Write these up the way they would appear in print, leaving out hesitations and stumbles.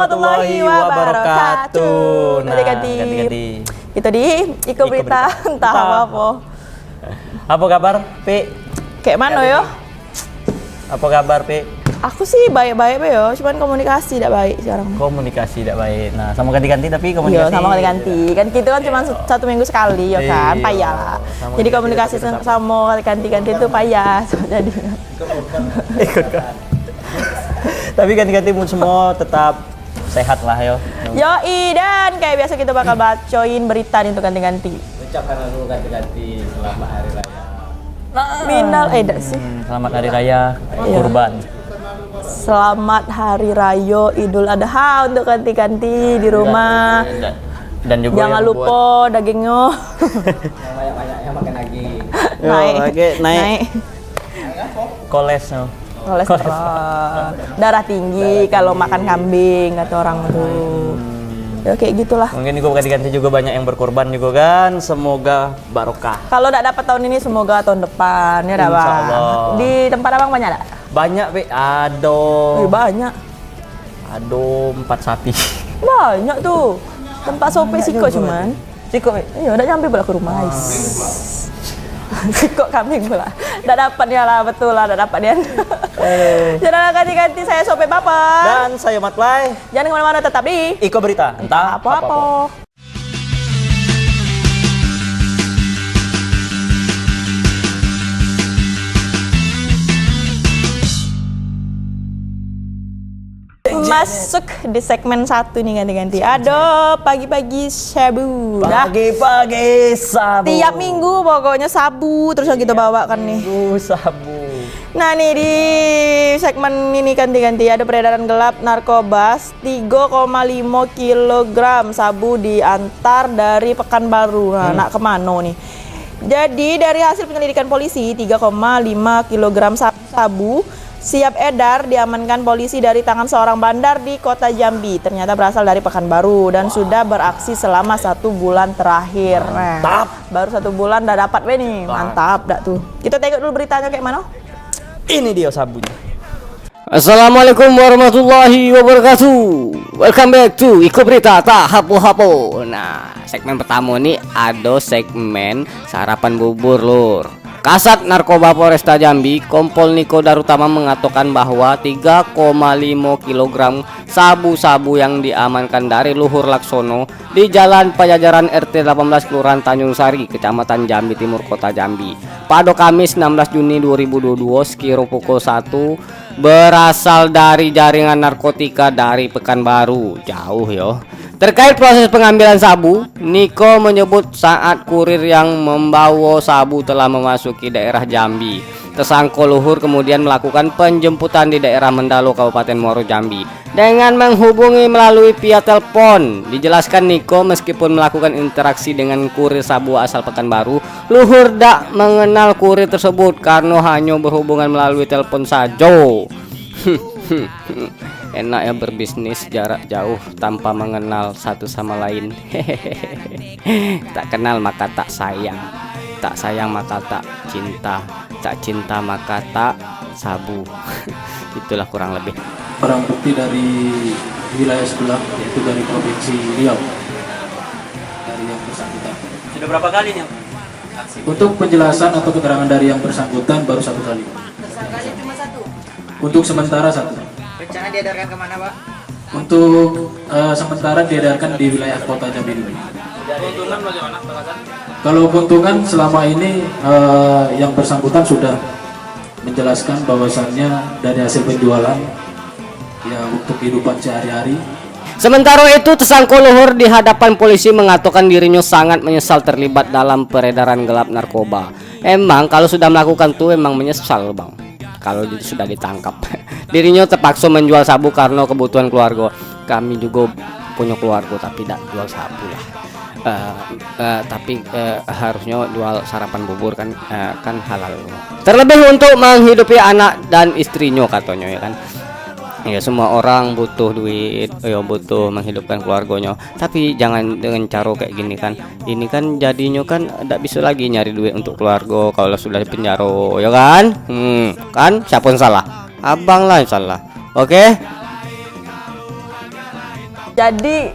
warahmatullahi wabarakatuh. Nah, ganti. Itu di Iko Berita entah apa. Apa kabar, Pi? Kayak mana yo? Apa kabar, Pi? Aku sih baik-baik yo, cuman komunikasi tidak baik sekarang. Komunikasi tidak baik. Nah, sama ganti-ganti tapi komunikasi. Iya, sama ganti-ganti. Kan gitu kan cuma 1 minggu sekali ya kan, payah lah. Jadi komunikasi sama ganti-ganti itu payah. Jadi ikut kan. Tapi ganti-ganti semua tetap sehat lah yo. Yoi, dan kayak biasa kita bakal bacoin berita nih untuk ganti-ganti. Ucapkan dulu ganti-ganti selamat hari raya. Minal dak sih. Selamat hari raya kurban. Selamat hari raya Idul Adha untuk ganti-ganti di rumah. Dan juga jangan lupa dagingnya. Yang banyak-banyaknya makan daging. naik. Kolesterol. Darah tinggi kalau makan kambing kata orang tuh. Ya kayak gitulah. Mungkin juga ganti-ganti juga banyak yang berkorban juga kan. Semoga barokah. Kalau tidak dapat tahun ini semoga tahun depan ya, Bang. Di tempat Abang banyak enggak? Banyak, Pi. Aduh. Banyak. Aduh, 4 sapi. Banyak tuh. Tempat sope siko cuman. Siko, Pi. Iya, udah nyampe pula ke rumah. Siko kambing pula. Enggak dapat ya lah, betul lah, enggak dapat dia. Jangan ganti-ganti, saya Sope Papa. Dan saya Matlay. Jangan kemana-mana, tetap di Iko Berita. Entah apa-apa. Masuk di segmen 1 nih ganti-ganti. Aduh, pagi-pagi sabu. Pagi-pagi sabu. Tiap minggu pokoknya sabu terus yang kita bawakan nih. Sabu. Nah nih di segmen ini ganti-ganti ada peredaran gelap narkoba 3,5 kg sabu diantar dari Pekanbaru. Nah, nak kemana nih? Jadi dari hasil penyelidikan polisi 3,5 kg sabu siap edar diamankan polisi dari tangan seorang bandar di kota Jambi. Ternyata berasal dari Pekanbaru dan sudah beraksi selama 1 bulan terakhir. Mantap. Baru 1 bulan udah dapat nih. Mantap dah tuh. Kita tengok dulu beritanya kayak mana. Ini dia sabunya. Assalamualaikum warahmatullahi wabarakatuh. Welcome back to Iko Berita tak hapo-hapo. Nah, segmen pertama nih ada segmen sarapan bubur lur. Kasat Narkoba Polresta Jambi, Kompol Niko Darutama mengatakan bahwa 3,5 kg sabu-sabu yang diamankan dari Luhur Laksono di Jalan Pajajaran RT 18 Kelurahan Tanjung Sari, Kecamatan Jambi Timur, Kota Jambi. Pada Kamis 16 Juni 2022 sekira pukul 1 berasal dari jaringan narkotika dari Pekanbaru. Jauh yo. Terkait proses pengambilan sabu, Niko menyebut saat kurir yang membawa sabu telah memasuki daerah Jambi, tersangka Luhur kemudian melakukan penjemputan di daerah Mendalo, Kabupaten Muaro Jambi dengan menghubungi melalui via telepon. Dijelaskan Niko meskipun melakukan interaksi dengan kurir sabu asal Pekanbaru, Luhur tak mengenal kurir tersebut karena hanya berhubungan melalui telepon saja. Enak ya berbisnis jarak jauh tanpa mengenal satu sama lain. Tak kenal maka tak sayang, tak sayang maka tak cinta, tak cinta maka tak sabu. Itulah kurang lebih. Barang bukti dari wilayah sebelah, yaitu dari Provinsi Riau, dari yang bersangkutan. Sudah berapa kali nih? Untuk penjelasan atau keterangan dari yang bersangkutan baru 1 kali. Tersangkanya cuma 1. Untuk sementara 1. Rencana diedarkan kemana, Pak? Untuk sementara diedarkan di wilayah Kota Jambi dulu. Keuntungan bagaimana, Pak Kasat? Kalau keuntungan selama ini yang bersangkutan sudah menjelaskan bahwasannya dari hasil penjualan ya untuk kehidupan sehari-hari. Sementara itu tersangka Luhur di hadapan polisi mengatakan dirinya sangat menyesal terlibat dalam peredaran gelap narkoba. Emang kalau sudah melakukan tuh emang menyesal bang. Kalau sudah ditangkap, dirinya terpaksa menjual sabu karena kebutuhan keluarga. Kami juga punya keluarga tapi tidak jual sabu lah. Tapi harusnya jual sarapan bubur kan halal. Terlebih untuk menghidupi anak dan istrinya katanya ya kan. Ya semua orang butuh duit, ya butuh menghidupkan keluarganya. Tapi jangan dengan cara kayak gini kan. Ini kan jadinya kan tidak bisa lagi nyari duit untuk keluarga kalau sudah di penjara, ya kan? Kan siapa yang salah? Abang lah yang salah. Oke? Jadi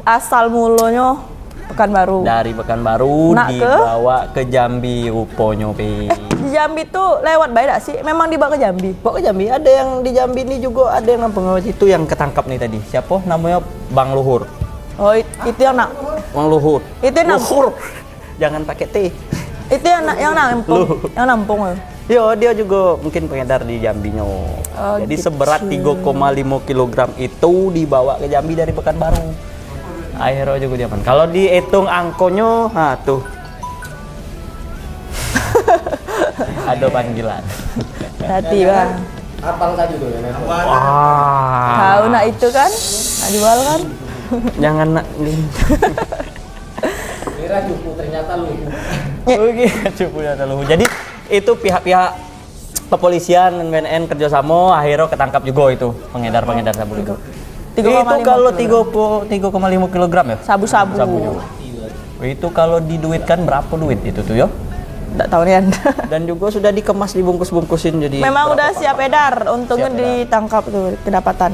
asal mulanya Pekanbaru. Dari Pekanbaru Nak ke? dibawa ke Jambi ruponya Pi. Di Jambi tuh lewat baik gak sih? Memang dibawa ke Jambi. Bawa ke Jambi, ada yang di Jambi ini juga ada yang pengawal itu yang ketangkap nih tadi. Siapa namanya? Bang Luhur. Oh, itu yang nak. Bang Luhur. Itu yang nampung. Luhur. Jangan pakai T. Itu yang nampung. Yang nampung. Yo, dia juga mungkin pengedar di Jambinya. Oh, Jadi gitu. seberat 3,5 kg itu dibawa ke Jambi dari Pekanbaru. Akhirnya juga dia aman. Kalau dihitung angkonya, nah tuh. Ada panggilan. Hati bang. Apal tadi tuh ya. Wah. Tahu nak itu kan? Nak jual kan? Jangan nak Kira cukup ternyata lu. Oke, cukup ya terlalu. Jadi itu pihak-pihak kepolisian dan BNN kerjasama akhirnya ketangkap juga itu pengedar sabu itu. 3,5 Itu kalau kilogram. 3,5 kg ya? Sabu-sabu. Sabu juga. Itu kalau diduitkan berapa duit itu tuh ya? Nggak tahu nih Anda. Dan juga sudah dikemas dibungkus-bungkusin jadi Memang berapa udah pak? siap edar, untungnya Siap edar. ditangkap tuh kedapatan.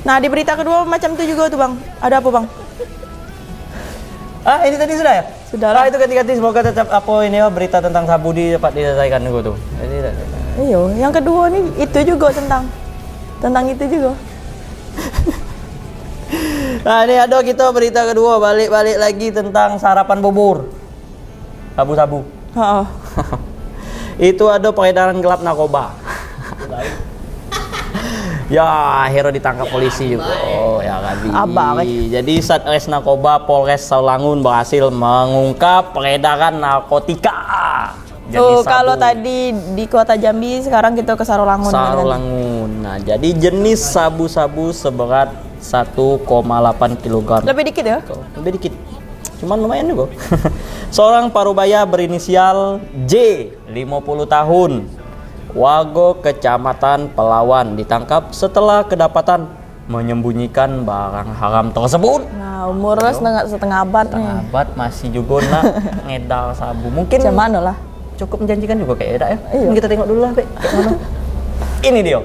Nah di berita kedua macam itu juga tuh bang. Ada apa bang? Ah ini tadi sudah ya? Sudah lah. Ah itu ganti-ganti semoga tetap apa ini ya berita tentang sabu dapat diselesaikan juga tuh. Jadi Iyo, yang kedua nih itu juga tentang itu juga. nah ini ada kita berita kedua balik lagi tentang sarapan bubur. Sabu-sabu. Heeh. Itu ada peredaran gelap narkoba. Ya akhirnya ditangkap polisi juga. Oh ya kan. Abang, Jadi Satres Narkoba Polres Sawangun berhasil mengungkap peredaran narkotika. Tuh Jenis kalau sabu. tadi di kota Jambi, sekarang kita ke Sarolangun. Sarolangun. Nah, jadi jenis sabu-sabu seberat 1,8 kg. Lebih dikit ya? Lebih dikit. Cuman lumayan juga. Seorang parubaya berinisial J, 50 tahun. Wago Kecamatan Pelawan ditangkap setelah kedapatan menyembunyikan barang haram tersebut. Nah umurnya setengah abad nih. Abad masih juga nak ngedar sabu. Mungkin Macam mana lah? cukup menjanjikan juga kayak Eda ya. Iya. Kita tengok dulu lah, Be. Kayak mana. Ini dia.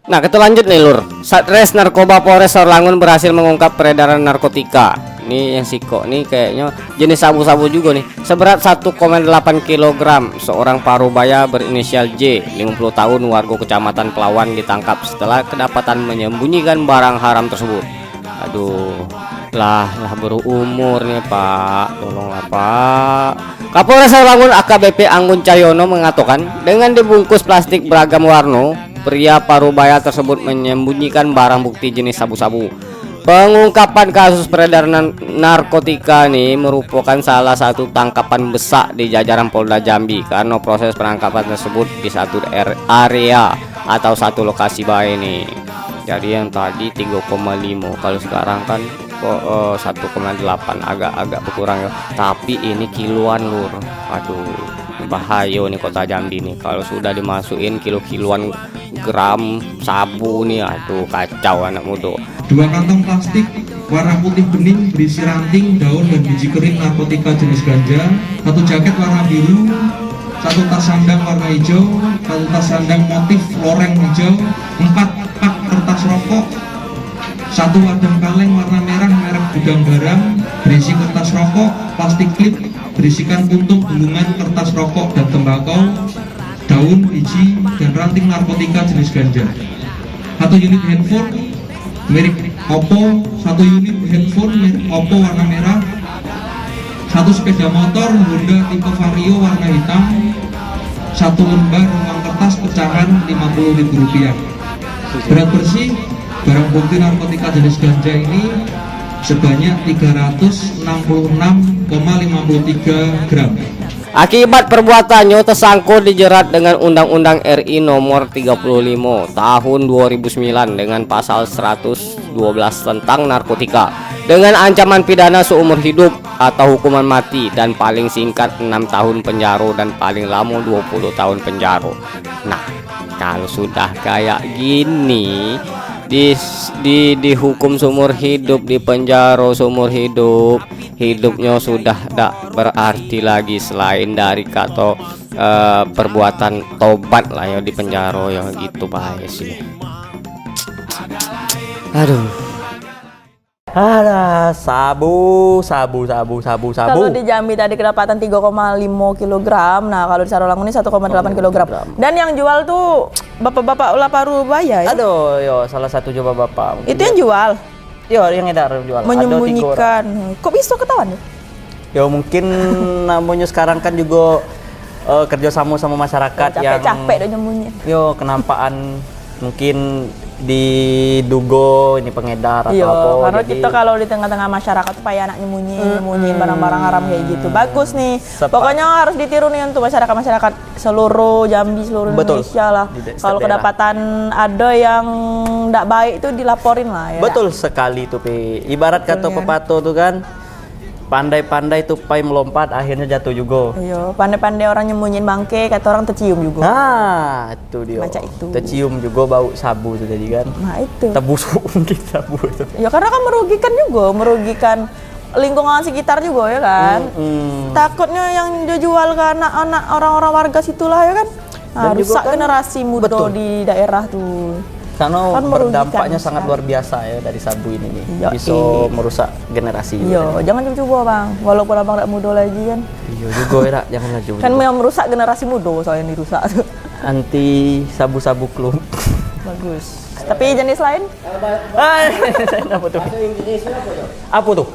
Nah, kita lanjut nih, Lur. Satres Narkoba Polres Sarolangun berhasil mengungkap peredaran narkotika. Ini yang siko nih kayaknya jenis sabu-sabu juga nih. Seberat 1,8 kg. Seorang parubaya berinisial J, 50 tahun, warga Kecamatan Pelawan ditangkap setelah kedapatan menyembunyikan barang haram tersebut. Aduh, lah berumur nih Pak, tolonglah Pak. Kapolres Sarolangun AKBP Anggun Cahyono mengatakan dengan dibungkus plastik beragam warna, pria parubaya tersebut menyembunyikan barang bukti jenis sabu-sabu. Pengungkapan kasus peredaran narkotika ini merupakan salah satu tangkapan besar di jajaran Polda Jambi karena proses penangkapan tersebut di satu area atau satu lokasi baik ini. Jadi yang tadi 3,5, kalau sekarang kan 1,8, agak berkurang ya. Tapi ini kiloan, Lur. Aduh, bahaya nih kota Jambi nih kalau sudah dimasukin kilo-kiloan gram sabu nih. Aduh, kacau anak muda. 2 kantong plastik warna putih bening berisi ranting, daun, dan biji kering narkotika jenis ganja, 1 jaket warna biru, 1 tas sandang warna hijau, 1 tas sandang motif loreng hijau, 4 pak kertas rokok, 1 wadah kaleng warna merah merek gudang garam berisi kertas rokok, plastik klip berisikan puntung gulungan kertas rokok dan tembakau, daun, biji, dan ranting narkotika jenis ganja, 1 unit handphone merek Oppo, 1 unit handphone merek Oppo warna merah, 1 sepeda motor Honda tipe Vario warna hitam, 1 lembar uang kertas pecahan Rp50.000. Berat bersih barang bukti narkotika jenis ganja ini sebanyak 366,53 gram. Akibat perbuatannya tersangkut dijerat dengan Undang-Undang RI Nomor 35 Tahun 2009 dengan pasal 112 tentang narkotika dengan ancaman pidana seumur hidup atau hukuman mati dan paling singkat 6 tahun penjara dan paling lama 20 tahun penjara. Nah, kalau sudah kayak gini dihukum seumur hidup, di penjara seumur hidup, hidupnya sudah tidak berarti lagi selain dari kata perbuatan tobat lah ya di penjara ya gitu bahaya sih. Aduh. Ada sabu. Kalau di Jambi tadi kedapatan 3,5 kilogram. Nah, kalau di Sarolangun ini 1,8 kilogram. Dan yang jual tuh bapak-bapak ulah Parubaya ya. Aduh, yo salah satu coba bapak. Itu yang jual, Yo yang edar jual. Ada 3 orang. menyembunyikan. Kok bisa ketahuan ya? Yo mungkin namanya sekarang kan juga kerjasama sama masyarakat yang Capek-capek udah nyembunyi. yo kenampaan mungkin diduga ini pengedar atau Iya, apa. karena jadi kita kalau di tengah-tengah masyarakat supaya anak nyembunyiin barang-barang haram kayak gitu. Bagus nih. Pokoknya harus ditiru nih untuk masyarakat seluruh Jambi, seluruh Betul. Indonesia lah. Di setiap Kalau daerah. kedapatan ada yang tidak baik itu dilaporin lah ya. betul sekali tuh Pi. Ibarat kata Betul, ya. pepatah tuh kan, pandai-pandai tupai melompat akhirnya jatuh juga. Iya, pandai-pandai orang nyembunyiin bangke, kata orang tercium juga. Nah, itu dia. Macam itu. Tercium juga bau sabu tuh tadi kan. Nah, itu. Terbusuk mungkin sabu itu. Ya karena kan merugikan lingkungan sekitar juga ya kan. Takutnya yang dijual ke anak-anak orang-orang warga situlah ya kan. Nah, Dan juga rusak kan- generasi muda betul. di daerah tuh. Karena Kan merugikan berdampaknya sangat sekali. luar biasa ya dari sabu ini nih. Iya, Bisa merusak generasi. Iya, jangan coba bang. Walaupun abang tidak muda lagi kan. Iya juga ya, Rak. Jangan laju. Kan yang merusak generasi muda soalnya yang dirusak tuh. Anti sabu-sabu klub. Bagus. Tapi jenis lain? Apa tuh? Apa tuh?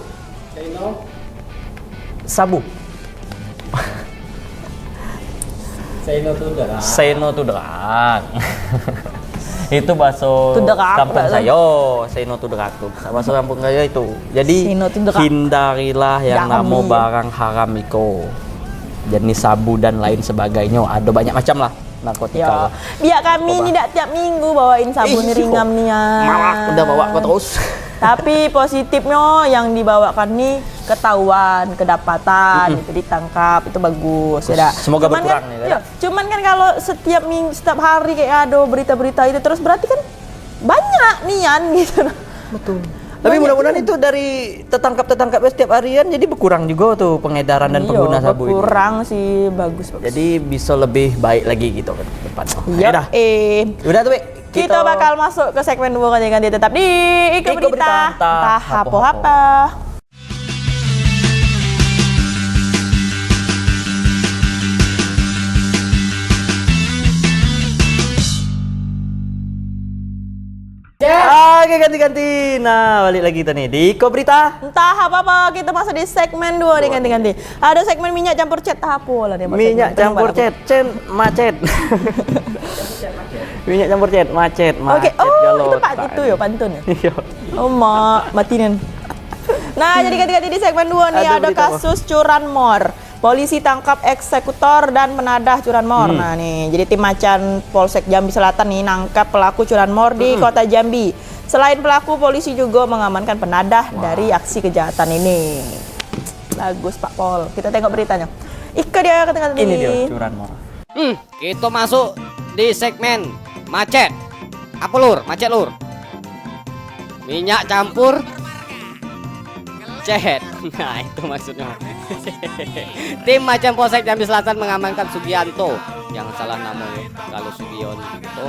Sabu. Seno tuh derak. Itu bakso Tuderak, kampung Pak. saya. Seno tuh derak tuh. Bakso kampung saya itu. Jadi Seno tuh derak. hindarilah yang Jangan nama nih. barang haram itu. Jenis sabu dan lain sebagainya. Ada banyak macam lah narkotika. Ya. Biar kami tidak tiap minggu bawain sabun Ih, ringam nih ya. Malak udah bawa kau terus. Tapi positifnya yang dibawakan nih ketahuan, kedapatan, itu ditangkap, itu bagus ya dah. Semoga Cuman berkurang kan, nih, ya. iya, cuman kan kalau setiap minggu, setiap hari kayak ada berita-berita itu terus berarti kan banyak nian gitu. Betul. Tapi mudah-mudahan itu dari tertangkap setiap harian jadi berkurang juga tuh pengedaran dan pengguna sabu ini. Kurang sih bagus. Jadi bisa lebih baik lagi gitu ke depan. Iya. Udah. Udah tuh, Be. Kita bakal masuk ke segmen 2 ganti-ganti tetap di Iko Iko Berita. Berita, entah Entah hapo-hapo. apa. Oke, ganti-ganti. Nah, balik lagi kita nih di Iko Berita. Entah apa-apa, kita masuk di segmen 2 nih ganti-ganti. Ada segmen minyak campur cet tapo lah dia. Minyak campur cet, macet. Minyak campur cet, macet. Oke, oh galot. itu Pak itu ya pantun ya. Iya. Oh mak matinen. Nah jadi ganti-ganti di segmen 2 nih Ada ada berita apa? kasus curanmor. Polisi tangkap eksekutor dan penadah curanmor. Nah nih jadi tim Macan Polsek Jambi Selatan nih nangkap pelaku curanmor di kota Jambi. Selain pelaku, polisi juga mengamankan penadah dari aksi kejahatan ini. Bagus Pak Pol. Kita tengok beritanya. Ika dia kata-kata Ini dia curanmor. Kita masuk di segmen macet. Apa lur? Macet lur. Minyak campur cet. Nah, itu maksudnya. Tim Macan Polsek Jambi Selatan mengamankan Sugianto yang salah namanya kalau Sugion itu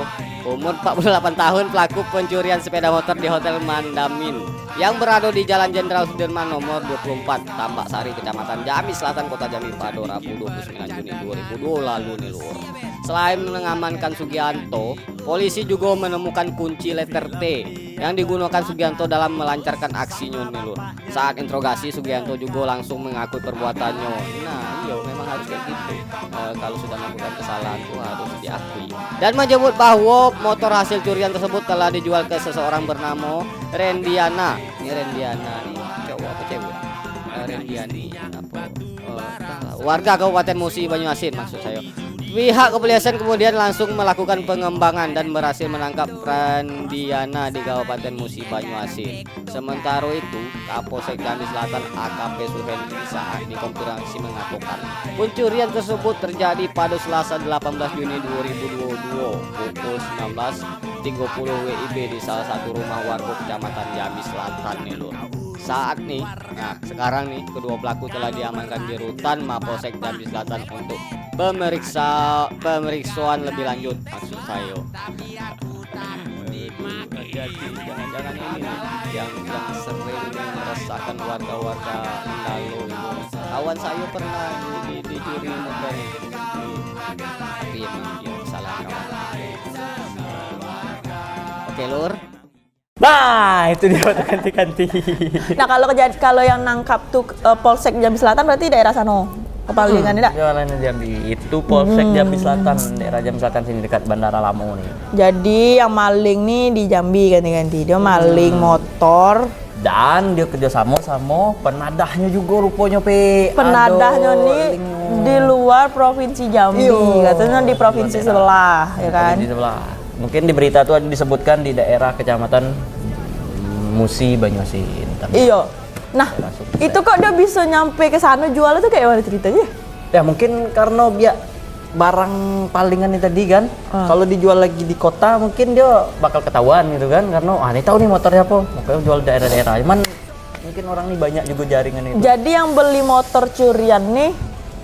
umur 48 tahun, pelaku pencurian sepeda motor di Hotel Mandamin yang berada di Jalan Jenderal Sudirman nomor 24 Tambak Sari, Kecamatan Jambi Selatan, Kota Jambi pada Rabu 29 Juni 2002 lalu nih lur. Selain mengamankan Sugianto, polisi juga menemukan kunci letter T yang digunakan Sugianto dalam melancarkan aksinya nih lur. Saat interogasi, Sugianto juga langsung mengakui perbuatannya. Nah, iya memang harus kayak gitu. Kalau sudah melakukan kesalahan tuh harus diakui. Dan menyebut bahwa motor hasil curian tersebut telah dijual ke seseorang bernama Rendiana. Ini Rendiana nih, cowok apa cewek? Rendiani apa? Warga Kabupaten Musi Banyuasin maksud saya. Pihak kepolisian kemudian langsung melakukan pengembangan dan berhasil menangkap Rendiana di Kabupaten Musi Banyuasin. Sementara itu, Kapolsek Jambi Selatan AKP Suhendi saat dikonfirmasi mengatakan pencurian tersebut terjadi pada Selasa 18 Juni 2022 pukul 19.30 WIB di salah satu rumah warga Kecamatan Jambi Selatan nih lur. Saat nih, nah sekarang nih kedua pelaku telah diamankan di rutan Mapolsek Jambi Selatan untuk pemeriksaan lebih lanjut maksud saya. Jangan-jangan ini nih, yang sering meresahkan warga-warga Mandalo itu. Kawan saya pernah dicuri motor itu. Tapi emang dia salah kawan. Oke lur. Nah, itu dia ganti-ganti. Nah, kalau yang nangkap tuh Polsek Jambi Selatan berarti daerah sana. Kepalingan tidak? Jualan Jambi itu Polsek Jambi Selatan, daerah Jambi Selatan sini dekat Bandara Lamo nih. Jadi yang maling nih di Jambi ganti-ganti. Dia maling motor. Dan dia kerjasama sama penadahnya juga rupanya Pe. Penadahnya Aduh, nih di luar provinsi Jambi, katanya di provinsi sebelah, ya kan? Di sebelah. Mungkin di berita tuh ada disebutkan di daerah kecamatan Musi Banyuasin. Iya. Nah, itu kok dia bisa nyampe ke sana jual itu kayak mana ceritanya? Ya mungkin karena dia barang palingan ini tadi kan. Kalau dijual lagi di kota mungkin dia bakal ketahuan gitu kan. Karena ini tahu nih motornya apa. Makanya jual daerah-daerah. Cuman mungkin orang nih banyak juga jaringan itu. Jadi yang beli motor curian nih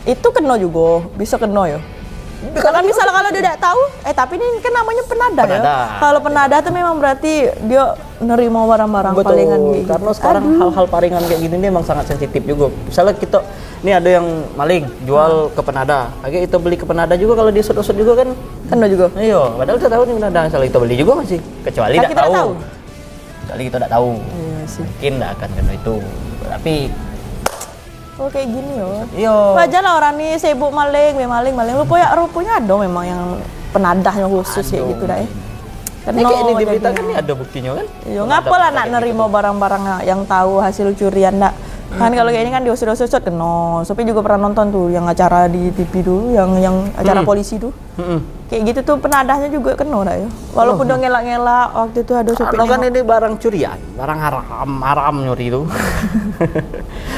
itu kena juga, bisa kena ya. Kalau misalnya kalau dia tidak tahu, tapi ini kan namanya penadah ya. Kalau penadah tuh memang berarti dia nerima barang-barang palingan gitu. Karena sekarang hal-hal palingan kayak gini nih emang sangat sensitif juga. Misalnya kita, ini ada yang maling jual ke penadah. Lagi itu beli ke penadah juga kalau dia usut-usut juga kan Kena juga. Iya, padahal kita tahu nih penadah. Misalnya kita beli juga masih. Kecuali Kan tidak kita tahu. tahu. Kecuali kita tidak tahu. Iya sih. Mungkin tidak akan kena itu. Tapi Oh kayak gini ya. iya. Wajar lah orang nih sibuk maling. Rupanya ada memang yang penadahnya khusus kayak gitu dah ya. Ini kayak ini di berita kan ini ada buktinya kan? Iya, ngapa lah nak nerima barang-barang yang tahu hasil curian ndak? Kan kalau kayak ini kan diusut-usut kena. Sopi juga pernah nonton tuh yang acara di TV dulu, yang acara polisi tuh. Kayak gitu tuh penadahnya juga kena dah ya. Walaupun udah ngelak-ngelak waktu itu ada Sopi. Karena kan ini barang curian, barang haram nyuri itu.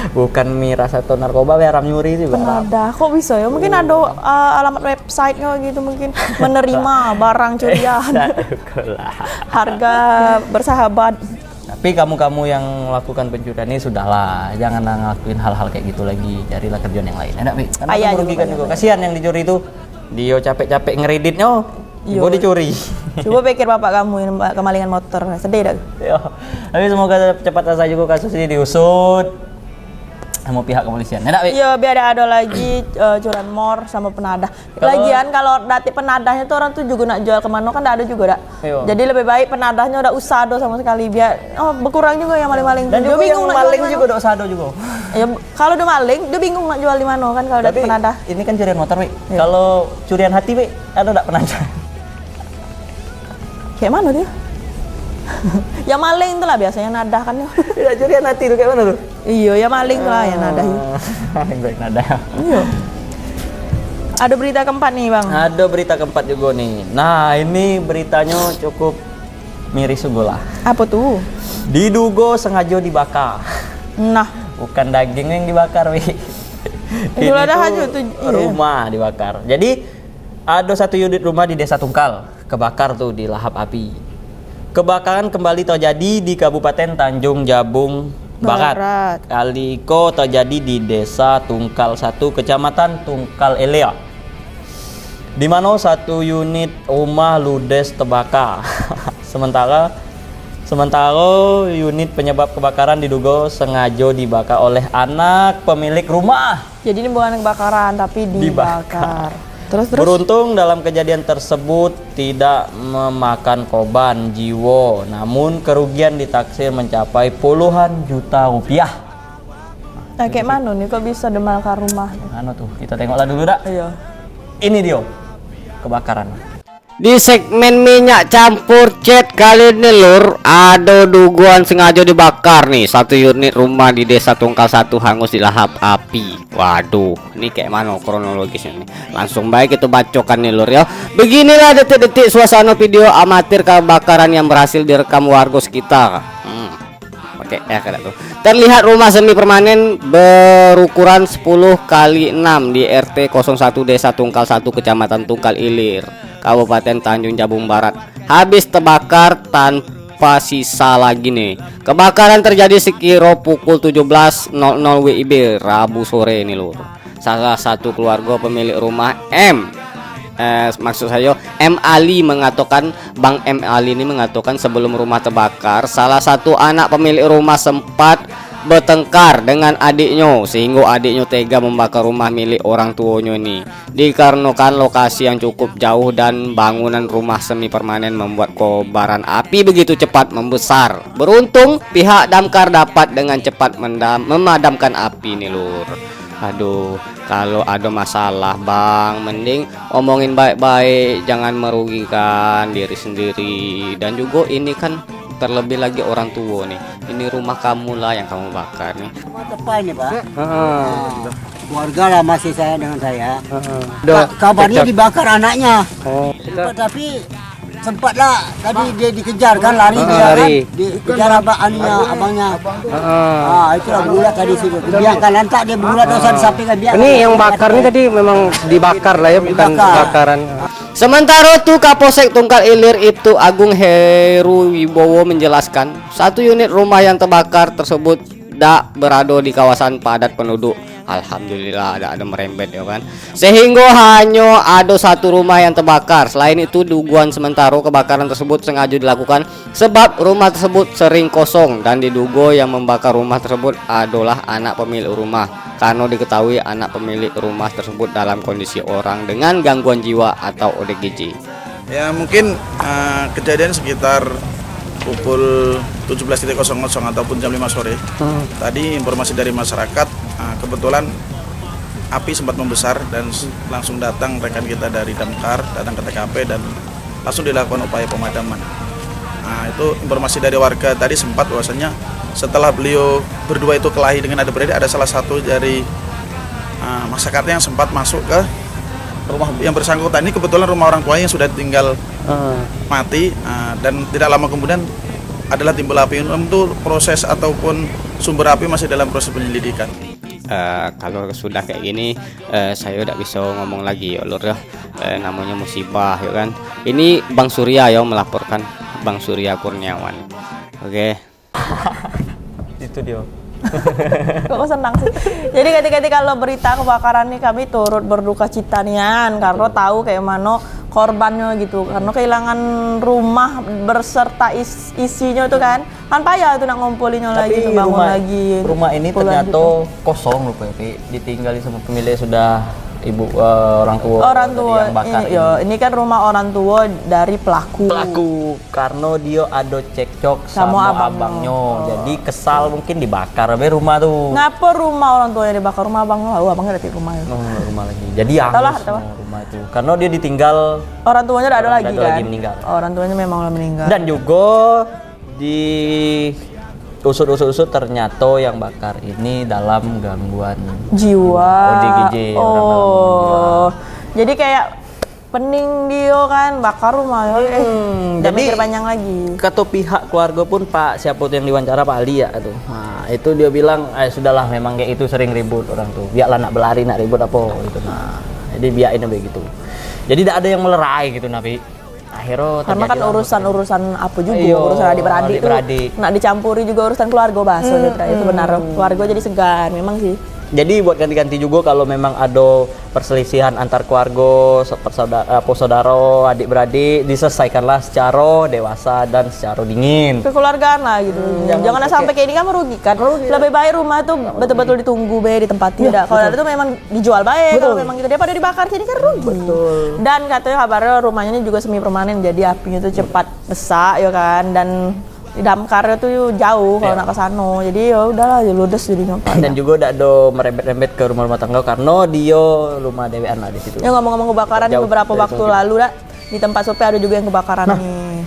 Bukan miras atau narkoba, haram nyuri sih. Penadah, kok bisa ya? Mungkin ada alamat websitenya gitu mungkin menerima barang curian. Harga bersahabat. Tapi kamu-kamu yang melakukan pencurian ini sudahlah, jangan ngelakuin hal-hal kayak gitu lagi. Carilah kerjaan yang lain. Enak, Pi. Karena Ayah itu merugikan juga, juga. Kasihan yang dicuri itu. Dia capek-capek ngereditnya, Iya. gue dicuri. Coba pikir bapak kamu yang kemalingan motor, sedih dah. Yo. Tapi semoga cepat selesai juga kasus ini diusut sama pihak kepolisian. Enak, Pi. Iya, biar ada lagi curanmor sama penadah. Lagian kalau dati penadahnya tuh orang tuh juga nak jual kemana kan ada juga dak. Iya. Jadi lebih baik penadahnya udah usah do sama sekali biar berkurang juga yang maling-maling. Dan Dia juga yang nak jual maling di mana. juga dosa juga. Ya, kalau udah maling, dia bingung nak jual di mana kan kalau dati Tapi penadah. ini kan curian motor, Pi. Iya. Kalau curian hati, Pi, ada enggak penadah? Kayak mana dia? Ya maling tuh lah biasanya nadah kan. Tidak curian hati itu kayak mana tuh? Iya, ya maling lah ya nadah. Baik nada. Iya. Ada berita keempat nih, Bang. Ada berita keempat juga nih. Nah, ini beritanya cukup miris juga lah. Apa tuh? Diduga sengaja dibakar. Nah, Bukan daging yang dibakar, Wi. itu ada haju tuh. Iya. Rumah dibakar. Jadi ada satu unit rumah di Desa Tungkal kebakar tuh di lahap api. Kebakaran kembali terjadi di Kabupaten Tanjung Jabung Barat. Kali ko terjadi di Desa Tungkal 1, Kecamatan Tungkal Elea, di mana satu unit rumah ludes terbakar. Sementara unit penyebab kebakaran diduga sengaja dibakar oleh anak pemilik rumah. Jadi ini bukan kebakaran tapi dibakar. Terus. Beruntung dalam kejadian tersebut tidak memakan korban jiwa, namun kerugian ditaksir mencapai puluhan juta rupiah. Nah, kayak mana nih kok bisa dibakar rumah? Anu tuh, kita tengoklah dulu dak. Iya. Ini dia kebakaran. Di segmen minyak campur cat kali ini lur, ada dugaan sengaja dibakar nih satu unit rumah di Desa Tungkal 1 hangus di lahap api. Waduh, ini kayak mana kronologisnya nih? Langsung baik itu bacokan nih lur ya. Beginilah detik-detik suasana video amatir kebakaran yang berhasil direkam warga sekitar. Oke, tuh. Terlihat rumah semi permanen berukuran 10 kali 6 di RT 01 Desa Tungkal 1 Kecamatan Tungkal Ilir, Kabupaten Tanjung Jabung Barat, habis terbakar tanpa sisa lagi nih. Kebakaran terjadi sekira pukul 17.00 WIB Rabu sore ini lur. Salah satu keluarga pemilik rumah maksud saya M Ali mengatakan, Bang M Ali ini mengatakan sebelum rumah terbakar, salah satu anak pemilik rumah sempat bertengkar dengan adiknya sehingga adiknya tega membakar rumah milik orang tuanya nih. Dikarenakan lokasi yang cukup jauh dan bangunan rumah semi permanen membuat kobaran api begitu cepat membesar. Beruntung pihak damkar dapat dengan cepat memadamkan api nih lur. Aduh, kalau ada masalah bang, mending omongin baik-baik, jangan merugikan diri sendiri. Dan juga ini kan terlebih lagi orang tua nih. Ini rumah kamu lah yang kamu bakar nih. Tepat ini Pak. Keluarga lah masih saya dengan saya. Udah, Kabarnya cekcok. dibakar anaknya. Oh, Tapi sempatlah tadi dia dikejar kan lari dia lari. kan. Dikejar abangnya. Itulah bulat tadi situ. Biarkan lantak dia bulat dosa disampaikan biar. Ini yang bakar nih tadi memang dibakar lah ya, bukan Dibakar. kebakaran. Sementara itu Kapolsek Tunggal Ilir Ibtu Agung Heru Wibowo menjelaskan, satu unit rumah yang terbakar tersebut tidak berada di kawasan padat penduduk. Alhamdulillah ada merembet ya kan. Sehingga hanya ada satu rumah yang terbakar. Selain itu dugaan sementara kebakaran tersebut sengaja dilakukan sebab rumah tersebut sering kosong dan diduga yang membakar rumah tersebut adalah anak pemilik rumah karena diketahui anak pemilik rumah tersebut dalam kondisi orang dengan gangguan jiwa atau ODGJ. Ya mungkin kejadian sekitar pukul 17.00 ataupun jam 5 sore. Tadi informasi dari masyarakat, kebetulan api sempat membesar dan langsung datang rekan kita dari damkar, datang ke TKP dan langsung dilakukan upaya pemadaman. Itu informasi dari warga tadi sempat bahwasannya setelah beliau berdua itu kelahi dengan adik beradik, ada salah satu dari masyarakatnya yang sempat masuk ke rumah yang bersangkutan. Ini kebetulan rumah orang tuanya yang sudah tinggal mati, dan tidak lama kemudian adalah timbul api. Untuk proses ataupun sumber api masih dalam proses penyelidikan. Kalau sudah kayak gini saya udah bisa ngomong lagi ya lur ya. Namanya musibah ya kan. Ini Bang Surya ya melaporkan, Bang Surya Kurniawan. Oke. Itu dia. Kok senang sih. Jadi ketika kalau berita kebakaran nih kami turut berduka cita nian karena tahu kayak mana korbannya gitu. Karena kehilangan rumah berserta isinya itu kan payah itu nak ngumpulinnya lagi, bangun lagi. Rumah ini puluhan ternyata juta. kosong loh Pak, ditinggali sama pemilik sudah ibu orang tua. Orang tadi tua yang bakar ini, ini kan rumah orang tua dari pelaku. Karena dia ada cekcok Sama sama abangnya. abangnya. Jadi kesal mungkin dibakar be rumah tuh. Ngapa rumah orang tuanya dibakar, rumah abangnya? Abangnya ada di rumahnya. Rumah lagi. Jadi yang Tahu lah. rumah itu. Karena dia ditinggal Orang tuanya udah ada Orang lagi ada kan? lagi meninggal. Orang tuanya memang udah meninggal. dan juga di usut ternyata yang bakar ini dalam gangguan jiwa. ODGJ, orang dalam Oh. Jadi kayak pening dia kan bakar rumah. Jangan jadi mikir panjang lagi. kata pihak keluarga pun Pak siapa tuh yang diwawancara Pak Ali ya tuh. Nah, itu dia bilang sudahlah memang kayak itu sering ribut orang tuh. Biarlah nak berlari nak ribut apa gitu. Nah, jadi biarin begitu. Jadi tidak ada yang melerai gitu Nabi. Akhirnya Karena kan terjadilah urusan apa juga, Iya, urusan adik-beradik adik-beradik. tuh nak dicampuri juga urusan keluarga bahasa gitu. Itu benar, keluarga jadi segan memang sih. Jadi buat ganti-ganti juga kalau memang ada perselisihan antar keluarga, saudara, adik-beradik, diselesaikanlah secara dewasa dan secara dingin. Kekeluargaan lah gitu. Jangan sampai kayak ini kan merugikan. Lebih baik rumah tuh betul-betul ditunggu be di tempat tidak. Kalau ada tuh memang dijual baik. Kalau memang gitu daripada dibakar jadi kan rugi. Dan katanya kabarnya rumahnya ini juga semi permanen jadi apinya tuh cepat besar ya kan, dan damkarnya tuh jauh kalau nak ke sana. Jadi ya udahlah ya ludes jadi ngapain. Dan juga udah ada merembet-rembet ke rumah-rumah tangga karena dia rumah dewean lah di situ. Ya ngomong-ngomong kebakaran Jauh beberapa dari waktu pemukiman. lalu dah di tempat Sope ada juga yang kebakaran nih.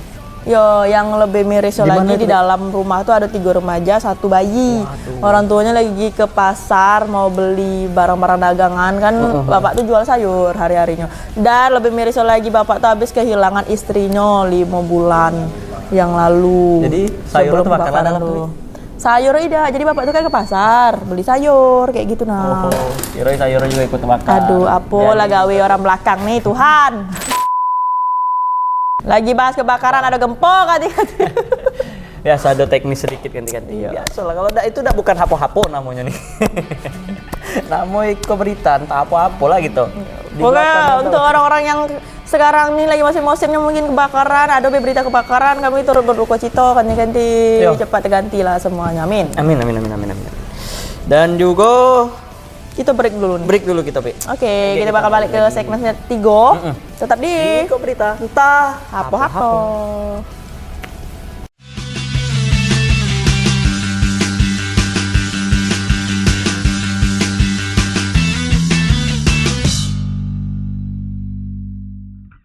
Yo, yang lebih miris lagi di dalam rumah tuh ada 3 remaja, 1 bayi. Orang tuanya lagi ke pasar mau beli barang-barang dagangan kan, bapak tuh jual sayur hari-harinya. Dan lebih miris lagi bapak tuh habis kehilangan istrinya 5 bulan yang lalu. Jadi sayur sebelum tuh bakalan kebakaran dalam tuh? Sayur tidak, jadi bapak tuh kan ke pasar beli sayur kayak gitu nah. Kira sayur juga ikut terbakar. Aduh, apa lah gawe orang belakang nih Tuhan. Lagi bahas kebakaran ada gempok hati-hati. Biasa ada teknis sedikit ganti-ganti. Biasa lah, kalau itu udah bukan hapo-hapo namanya nih. Namanya berita entah apa-apa lah gitu. Pokoknya untuk orang-orang yang sekarang nih lagi masih musimnya mungkin kebakaran, ada berita kebakaran, kami turut berduka cita ganti-ganti, cepat ganti lah semuanya. Amin. Amin. Dan juga Kita break dulu nih. break dulu kita, Pi. Oke, kita bakal balik ke segmen Tigo. Tetap di Iko Berita. Entah Hapo-hapo.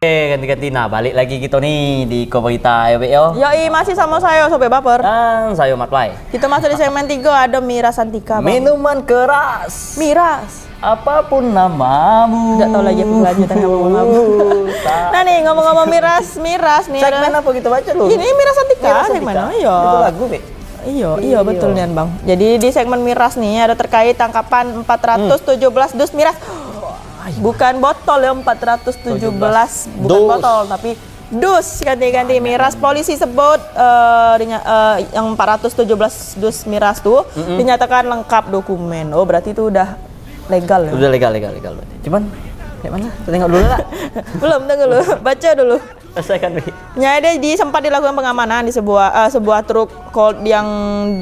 Ganti-ganti. Nah, balik lagi gitu nih di Iko Berita ya, Pi, yo. Yoi, masih sama saya Sobe Baper. Dan saya Matplay. Kita masuk di segmen Tigo, ada Miras Antika, Bang. Minuman keras. Miras. Apapun namamu. Nggak tahu lagi aku kelanjutan ngomong apa. Nah nih, ngomong-ngomong miras nih. Segmen apa gitu baca lu? Ini Miras Antika, segmen iya. Itu lagu, Pi. Iya betul nih Bang. Jadi di segmen miras nih ada terkait tangkapan 417 dus miras. Bukan botol ya, 417 bukan Dus. botol tapi dus, ganti-ganti miras. Polisi sebut yang 417 dus miras tuh dinyatakan lengkap dokumen. Oh, berarti itu udah legal ya. Udah legal berarti. Cuman kayak mana? Kita tengok dulu lah. Belum, tunggu dulu. Baca dulu. Selesaikan, Pi. Nyade sempat dilakukan pengamanan di sebuah truk Colt yang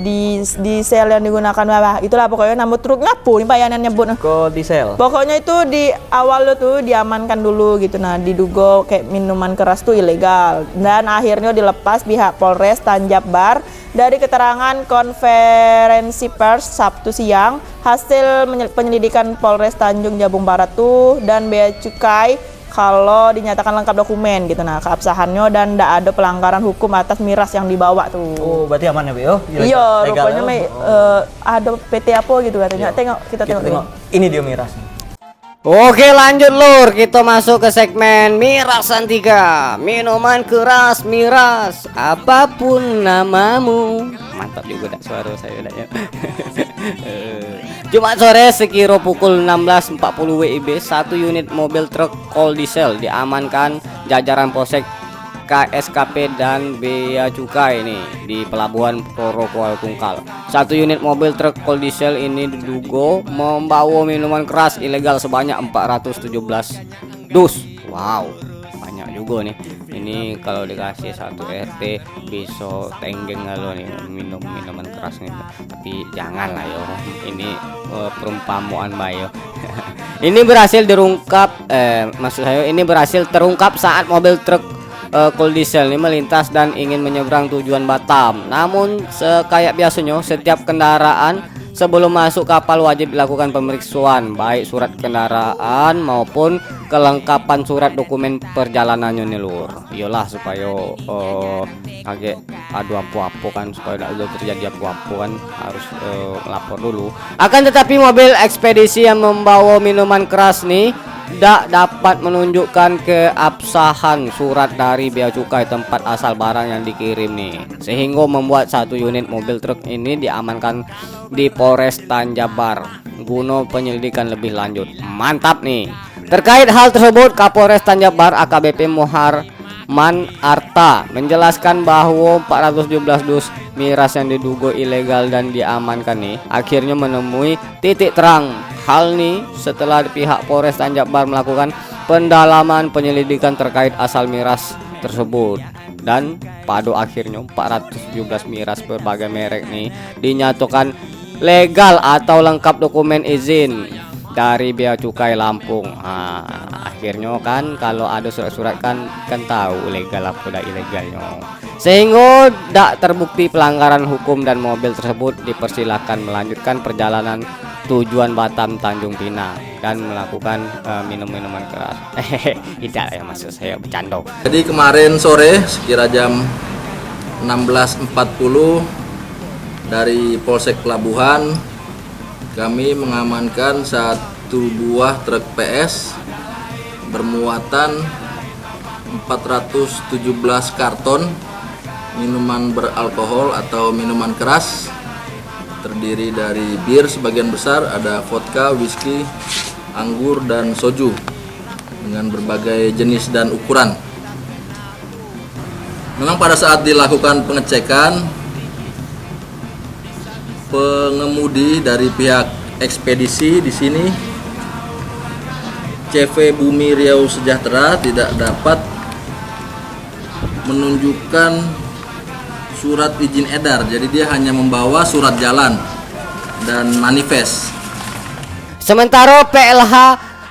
di sel yang digunakan wah, itulah pokoknya nama truk ngapu nih Pak Yanan nyebut. Kok diesel? Pokoknya itu di awal tuh diamankan dulu gitu. Nah, diduga kayak minuman keras tuh ilegal dan akhirnya dilepas pihak Polres Tanjab Bar. Dari keterangan konferensi pers Sabtu siang, hasil penyelidikan Polres Tanjung Jabung Barat tuh dan Bea Cukai kalau dinyatakan lengkap dokumen gitu. Nah, keabsahannya dan tidak ada pelanggaran hukum atas miras yang dibawa tuh. Oh, berarti aman ya, Pi? Oh, Iya, legal, rupanya ya? ada PT apa gitu katanya. Kita tengok dulu. Ini dia miras. Oke, lanjut lur, kita masuk ke segmen Miras Antika. Minuman keras miras, apapun namamu. Mantap juga dak suara saya dak ya. Jumat sore sekira pukul 16.40 WIB, satu unit mobil truk kol diesel diamankan jajaran Polsek KSKP dan Bea Cukai ini di Pelabuhan Toro Kuala Tungkal. Satu unit mobil truk kol diesel ini diduga membawa minuman keras ilegal sebanyak 417 dus. Wow, banyak juga nih. Ini kalau dikasih satu RT bisa tenggeng kalau nih minum minuman keras nih. Tapi jangan lah yo. Ini perumpamaan bayo. Ini berhasil terungkap ini berhasil terungkap saat mobil truk kol diesel ini melintas dan ingin menyeberang tujuan Batam. Namun kayak biasanya setiap kendaraan sebelum masuk kapal wajib dilakukan pemeriksaan baik surat kendaraan maupun kelengkapan surat dokumen perjalanannya nih lur. Iyalah supaya agak adu apa-apa kan, supaya tidak terjadi apa-apa kan harus melapor dulu. Akan tetapi mobil ekspedisi yang membawa minuman keras nih tidak dapat menunjukkan keabsahan surat dari Bea Cukai tempat asal barang yang dikirim nih, sehingga membuat satu unit mobil truk ini diamankan di Polres Tanjabar guna penyelidikan lebih lanjut. Mantap nih. Terkait hal tersebut, Kapolres Tanjabar AKBP Muharman Arta menjelaskan bahwa 417 dus miras yang diduga ilegal dan diamankan nih akhirnya menemui titik terang. Hal ini setelah pihak Polres Tanjabar melakukan pendalaman penyelidikan terkait asal miras tersebut, dan pada akhirnya 417 miras berbagai merek nih dinyatakan legal atau lengkap dokumen izin dari Bea Cukai Lampung. Akhirnya kan kalau ada surat-surat kan tahu legal apa tidak ilegalnya, sehingga tidak terbukti pelanggaran hukum dan mobil tersebut dipersilakan melanjutkan perjalanan tujuan Batam Tanjung Pinang dan melakukan minum-minuman keras. Tidak ya, maksud saya bercanda. Jadi kemarin sore sekira jam 16.40 dari Polsek Pelabuhan kami mengamankan satu buah truk PS bermuatan 417 karton minuman beralkohol atau minuman keras, terdiri dari bir sebagian besar, ada vodka, whisky, anggur, dan soju dengan berbagai jenis dan ukuran. Memang pada saat dilakukan pengecekan, pengemudi dari pihak ekspedisi di sini CV Bumi Riau Sejahtera tidak dapat menunjukkan surat izin edar, jadi dia hanya membawa surat jalan dan manifest. Sementara PLH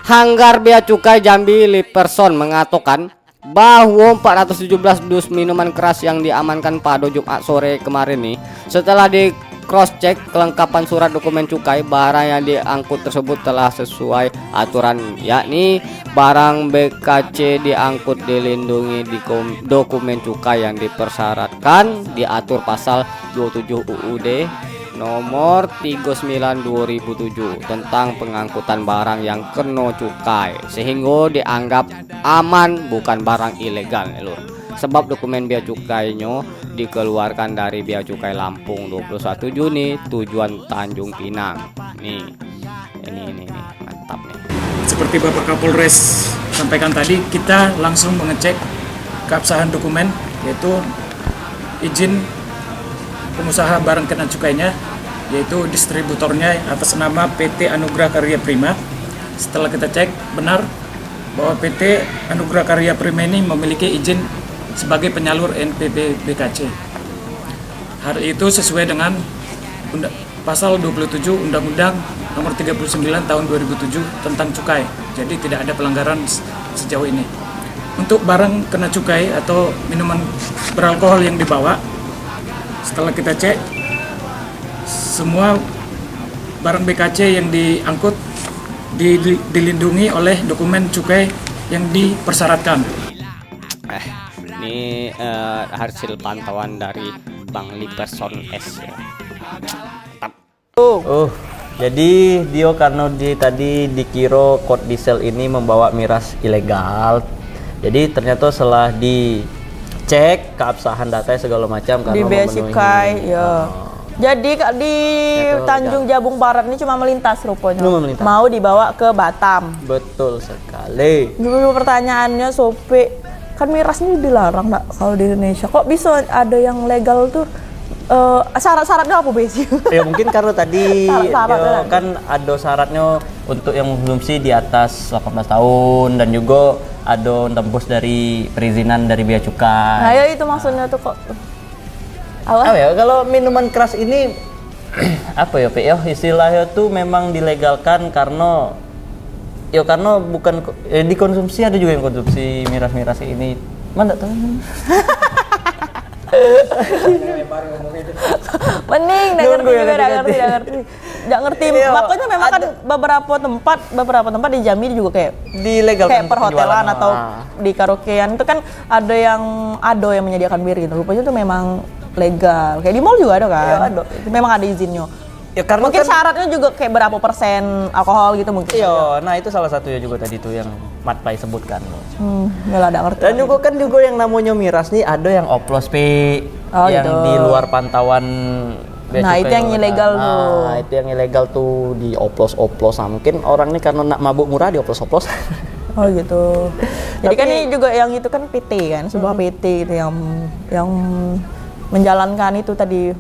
Hanggar Bea Cukai Jambi Liperson mengatakan bahwa 417 dus minuman keras yang diamankan pada Jumat sore kemarin nih, setelah di cross check kelengkapan surat dokumen cukai, barang yang diangkut tersebut telah sesuai aturan, yakni barang BKC diangkut dilindungi di dokumen cukai yang dipersyaratkan diatur pasal 27 UUD nomor 39/2007 tentang pengangkutan barang yang kena cukai, sehingga dianggap aman, bukan barang ilegal nih, lur. Sebab dokumen bea cukainya dikeluarkan dari Bea Cukai Lampung 21 Juni tujuan Tanjung Pinang. Nih. Ini mantap nih. Seperti Bapak Kapolres sampaikan tadi, kita langsung mengecek keabsahan dokumen, yaitu izin pengusaha barang kena cukainya, yaitu distributornya atas nama PT Anugrah Karya Prima. Setelah kita cek benar bahwa PT Anugrah Karya Prima ini memiliki izin sebagai penyalur NPB BKC. Hal itu sesuai dengan pasal 27 Undang-Undang nomor 39 tahun 2007 tentang cukai. Jadi tidak ada pelanggaran sejauh ini. Untuk barang kena cukai atau minuman beralkohol yang dibawa, setelah kita cek, semua barang BKC yang diangkut dilindungi oleh dokumen cukai yang dipersyaratkan. Ini hasil pantauan dari Bang Liperson S ya. Jadi dia karena tadi dikira kod diesel ini membawa miras ilegal. Jadi ternyata setelah dicek keabsahan data segala macam karena Di Bea Cukai, ya. Jadi di Tanjung Jabung Barat ini cuma melintas rupanya. Mau dibawa ke Batam. Betul sekali. Dulu pertanyaannya Sope, kan miras ini dilarang nggak kalau di Indonesia? Kok bisa ada yang legal tuh? Syarat-syaratnya apa besi? Ya mungkin karena tadi Syarat-syaratnya kan ada syaratnya untuk yang mengkonsumsi di atas 18 tahun dan juga ada tembus dari perizinan dari Bea Cukai. Nah ya itu maksudnya tuh kok. Apa ya, kalau minuman keras ini apa ya Pe, ya istilahnya tuh memang dilegalkan karena bukan dikonsumsi, ada juga yang konsumsi miras-miras ini. Mana tahu. Mending nggak ngerti. Makanya memang kan beberapa tempat di Jambi juga kayak dilegalkan kayak perhotelan atau di karaokean itu kan ada yang menyediakan bir gitu. Rupanya tuh memang legal. Kayak di mall juga ada kan? Iya, ada. Memang ada izinnya. Ya, karena mungkin kan, syaratnya juga kayak berapa persen alkohol gitu mungkin. Iya, nah itu salah satunya juga tadi tuh yang Matpai sebutkan. Nggak ada ngerti. Dan juga kan yang namanya miras nih ada yang oplos yang gitu. di luar pantauan Bea Nah Cukai itu yang ilegal tuh. Nah itu yang ilegal tuh di oplos. Nah mungkin orang nih karena nak mabuk murah di oplos. Oh gitu. Jadi kan ini juga yang itu kan PT kan, sebuah PT gitu yang menjalankan itu tadi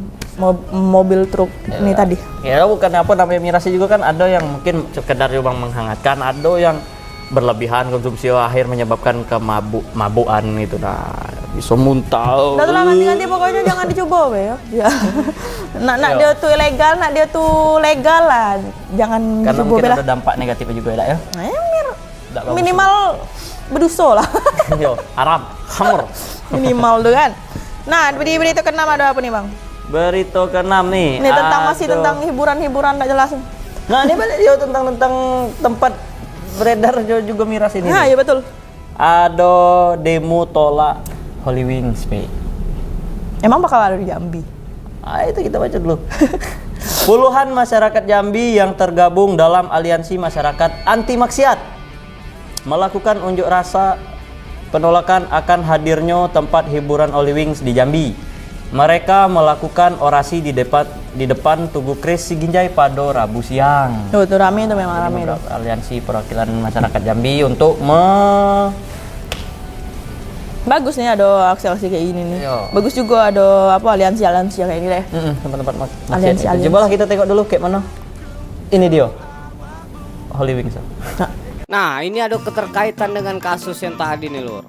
mobil truk ini tadi. Ya bukan apa namanya mirasnya juga kan ada yang mungkin sekedar cuma menghangatkan, ada yang berlebihan konsumsi akhir menyebabkan kemabukan itu. Nah bisa muntah. Udah telah ganti pokoknya jangan dicoba ya. Ya. Nak dia tuh ilegal, nak dia tuh legal lah. Jangan karena dicoba mungkin lah. ada dampak negatifnya juga ya. Nah, minimal berdosa lah. Yo, haram, hamur. Minimal tuh kan. Nah, di berita ke-6 ada apa nih, Bang? Berita ke-6 nih. Ini tentang hiburan-hiburan enggak jelas. Nah, ini balik dia tentang tempat beredar juga miras ini. Nah, iya betul. Ada demo tolak Holy Wings, Pe. Emang bakal ada di Jambi? Itu kita baca dulu. Puluhan masyarakat Jambi yang tergabung dalam Aliansi Masyarakat Anti Maksiat melakukan unjuk rasa penolakan akan hadirnya tempat hiburan Holy Wings di Jambi. Mereka melakukan orasi di depan Tugu Kris Siginjai pada Rabu siang. Tuh rame itu memang rame itu. Aliansi Perwakilan Masyarakat Jambi untuk Bagus nih ada aksi-aksi kayak gini nih. Yo. Bagus juga ada aliansi kayak gini deh. Tempat-tempat Aliansi. Coba lah kita tengok dulu kayak mana. Ini dia. Holy Wings. Nah, ini ada keterkaitan dengan kasus yang tadi nih, Lur.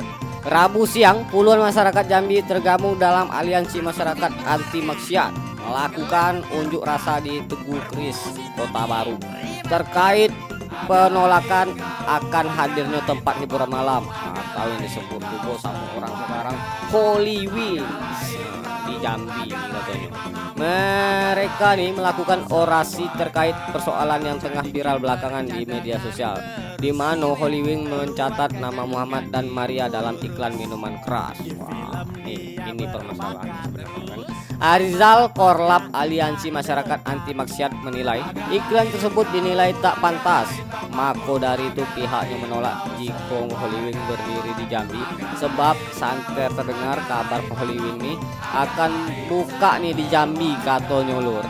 Rabu siang, puluhan masyarakat Jambi tergabung dalam Aliansi Masyarakat Anti Maksiat melakukan unjuk rasa di Tugu Kris, Kota Baru terkait penolakan akan hadirnya tempat hiburan malam atau yang disebut juga sama orang sekarang Holy Wings di Jambi katanya. Mereka nih melakukan orasi terkait persoalan yang tengah viral belakangan di media sosial, di mana Holy Wings mencatat nama Muhammad dan Maria dalam iklan minuman keras. Wah, ini permasalahan sebenarnya kan. Arizal Korlap Aliansi Masyarakat Anti Maksiat menilai iklan tersebut dinilai tak pantas. Maka dari itu pihaknya menolak jika Holy Wings berdiri di Jambi, sebab santer terdengar kabar Holy Wings nih akan buka nih di Jambi katanya lur.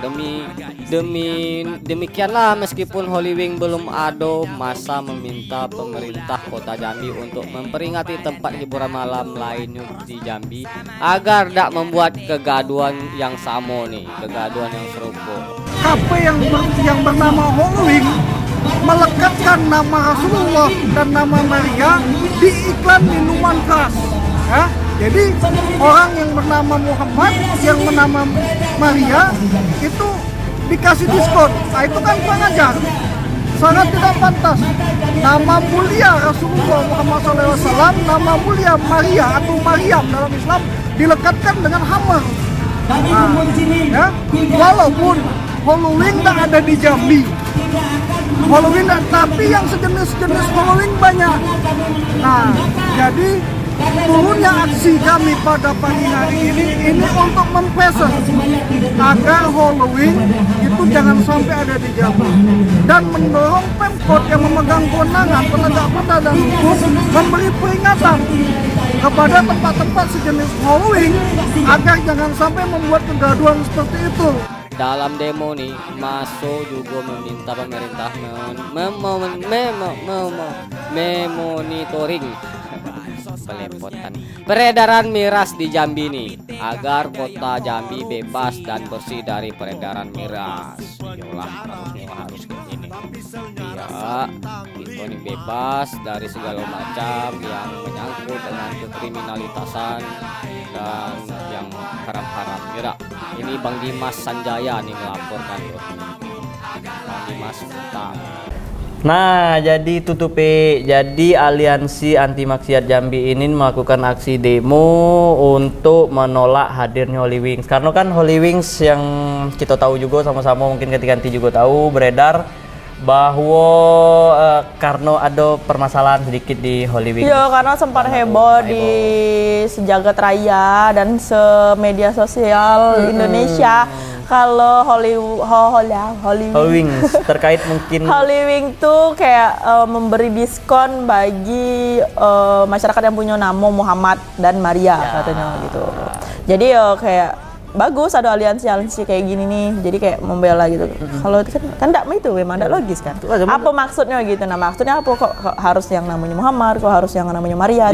Demikianlah meskipun Holy Wings belum ada, masa meminta pemerintah Kota Jambi untuk memperingati tempat hiburan malam lainnya di Jambi agar tak membuat kegaduhan yang sama nih, kegaduhan yang serupa. Kafe yang bernama Holy Wings melekatkan nama Rasulullah dan nama Maria di iklan minuman keras. Ya, jadi orang yang bernama Muhammad, yang bernama Maria itu dikasih diskon. Nah, itu kan kurang ajar, sangat tidak pantas. Nama mulia Rasulullah Muhammad SAW, nama mulia Maria atau Maryam dalam Islam dilekatkan dengan hammer. Nah, ya, walaupun Holy Wings tak ada di Jambi, Holy Wings, tapi yang sejenis Holy Wings banyak. Nah, jadi turunnya aksi kami pada pagi hari ini untuk mempesan agar Holy Wings itu jangan sampai ada di Jambi, dan mendorong Pemkot yang memegang kewenangan penegak hukum dan hukum memberi peringatan kepada tempat-tempat sejenis Holy Wings agar jangan sampai membuat kegaduhan seperti itu. Dalam demo nih, Maso juga meminta pemerintah memonitoring pelepotan peredaran miras di Jambi nih agar kota Jambi bebas dan bersih dari peredaran miras. Iyalah, harus kayak gini. Iya, itu nih bebas dari segala macam yang menyangkut dengan kekriminalitasan dan yang haram-haram. Mira, ini Bang Dimas Sanjaya nih melaporkan loh. Bang Dimas Utang. Nah, jadi tutupi. Jadi Aliansi Anti Maksiat Jambi ini melakukan aksi demo untuk menolak hadirnya Holy Wings. Karena kan Holy Wings yang kita tahu juga sama-sama, mungkin ganti-ganti juga tahu beredar bahwa karena ada permasalahan sedikit di Holy Wings. Iya, karena sempat heboh di sejagat raya dan semedia sosial Indonesia. Kalau Holy Wings terkait mungkin Holy Wings tuh kayak memberi diskon bagi masyarakat yang punya nama Muhammad dan Maria katanya gitu. Jadi kayak bagus ada aliansi kayak gini nih, jadi kayak membela gitu. Kalau kan enggak itu memang enggak logis kan. Apa maksudnya gitu? Nah, maksudnya apa kok harus yang namanya Muhammad, kok harus yang namanya Maria?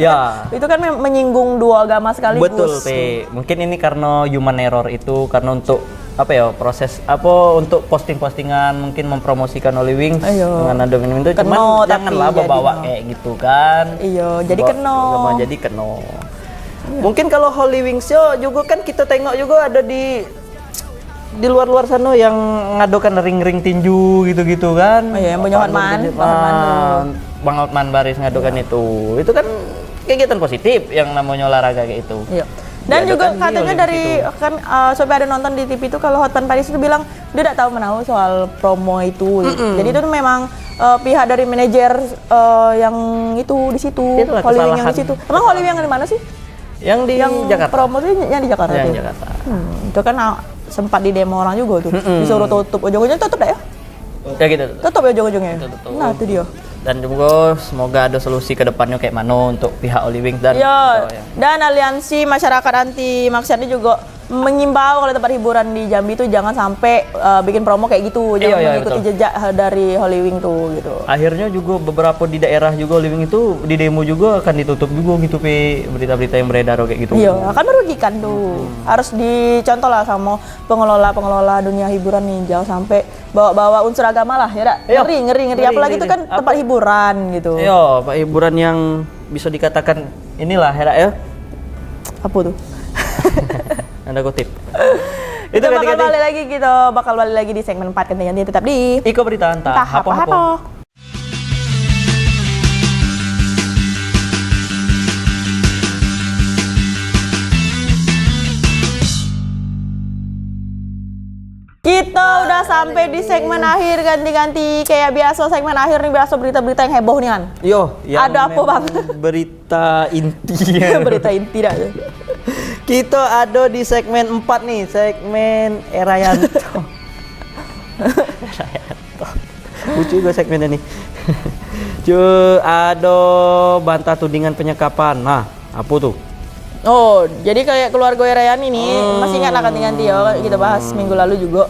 Itu kan menyinggung dua agama sekaligus. Betul, P. Mungkin ini karena human error itu, karena untuk apa ya, proses apa untuk postingan mungkin mempromosikan Holy Wings dengan ada minum itu, cuman janganlah bawa kayak gitu kan. Iya, jadi keno. Mungkin kalau Holy Wings yo juga kan kita tengok juga ada di luar sana yang ngadokan ring-ring tinju gitu-gitu kan. Oh iya, yang punya Hotman. Bang Hotman Baris ngadokan itu. Itu kan kegiatan positif yang namanya olahraga kayak itu. Iya. Dan juga katanya dari kan sampai ada nonton di TV itu kalau Hotman Paris itu bilang dia tidak tahu menahu soal promo itu. Jadi itu memang pihak dari manajer yang itu di situ, Holy Wings yang di situ. Emang Holy Wings yang di mana sih? Yang di Jakarta. Promo itu yang di Jakarta. Yang tuh. Jakarta. Itu kan sempat di demo orang juga tuh. Disuruh tutup, ujung-ujungnya tutup dah ya? Ya gitu. Tutup ya ujung-ujungnya. Nah, itu dia. Dan juga semoga ada solusi ke depannya kayak mana untuk pihak Holy Wings dan dan Aliansi Masyarakat Anti Maksiat ini juga mengimbau kalau tempat hiburan di Jambi itu jangan sampai bikin promo kayak gitu, jangan mengikuti jejak dari Holy Wings tuh gitu. Akhirnya juga beberapa di daerah juga Holy Wings itu di demo juga akan ditutup juga gitu, berita-berita yang beredar kayak gitu. Iya, akan merugikan tuh. Harus dicontoh lah sama pengelola dunia hiburan nih, jangan sampai bawa unsur agama lah ya. Ngeri. Apalagi itu kan tempat hiburan gitu. Iya, Pak, hiburan yang bisa dikatakan inilah ya. Apa tuh? Anda kutip. Itu Kita bakal ganti-ganti. balik lagi gitu, bakal balik lagi di segmen 4 ganti-ganti tetap di Iko berita entah Tahap hapo-hapo. Kita udah sampai di segmen akhir ganti-ganti kayak biasa segmen akhir nih biasa berita-berita yang heboh nih kan. Yo, yang Ada apa, Bang? Berita intinya. Berita inti dah. Kita ada di segmen 4 nih, segmen Erayanto. Erayanto. Lucu juga segmennya nih. Ada bantah tudingan penyekapan. Nah, apa tuh? Oh, jadi kayak keluarga Erayani nih, masih ingat lah ganti-ganti ya, kita bahas minggu lalu juga.